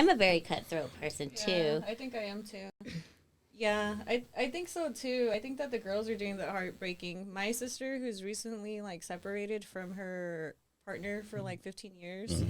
I'm a very cutthroat person too. Yeah, I think I am too. Yeah, I think so too. I think that the girls are doing the heartbreaking. My sister, who's recently like separated from her partner for like 15 years,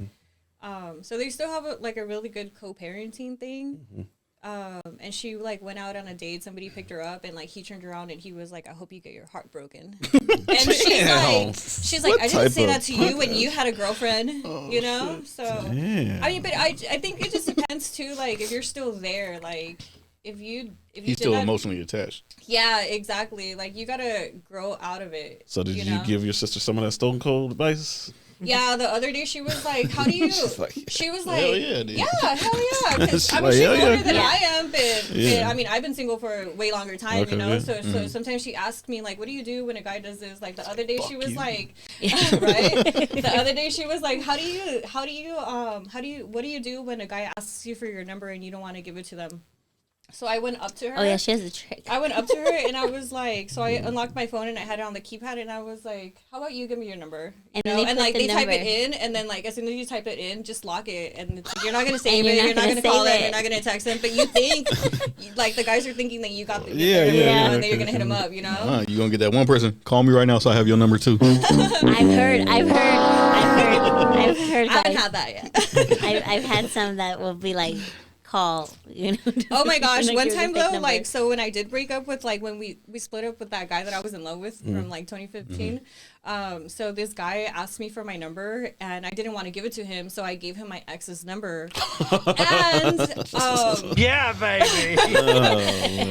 so they still have like a really good co-parenting thing. And she like went out on a date. Somebody picked her up, and like he turned around and he was like, "I hope you get your heart broken." And she's like, "I didn't say that to you when you had a girlfriend, you know." Shit. So damn. I mean, but I think it just depends too. Like if you're still there, like if you he's still emotionally attached. Yeah, exactly. Like you gotta grow out of it. So did you give your sister some of that stone cold advice? Yeah, the other day she was like, "How do you?" She was like, hell yeah, dude. "Yeah, hell yeah." Because I mean, she's older than I am, but I mean, I've been single for a way longer time, you know. So sometimes she asks me like, "What do you do when a guy does this?" Like the other day she was like, right? The other day she was like, what do you do when a guy asks you for your number and you don't want to give it to them?" So I went up to her. Oh yeah, she has a trick. I went up to her and I was like, so I unlocked my phone and I had it on the keypad and I was like, "How about you give me your number?" You know? And like they type it in and then like as soon as you type it in, just lock it and it's like, you're not gonna save it, you're not gonna call them, you're not gonna text them, but you think like the guys are thinking that you got the and then you're gonna hit them up, you know? You gonna get that one person? Call me right now so I have your number too. I've heard. I haven't had that yet. I've had some that will be like, call, you know. Oh my gosh, one time though, like, so when I did break up with, like, when we split up with that guy that I was in love with from like 2015, so this guy asked me for my number and I didn't want to give it to him, so I gave him my ex's number. And yeah, baby.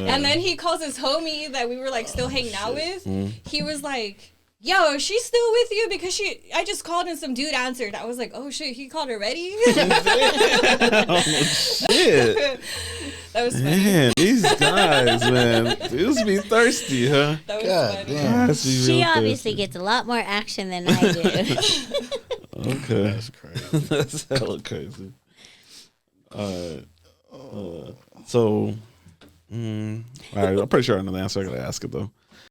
And then he calls his homie that we were like still hanging out with. He was like, "Yo, she's still with you because I just called and some dude answered." I was like, "Oh shit, he called already?" Oh shit. That was funny. Man, these guys, man. These be thirsty, huh? That was funny. Damn. She obviously gets a lot more action than I do. Okay. That's crazy. That's hella crazy. So, all right, I'm pretty sure I know the answer. I gotta ask it though.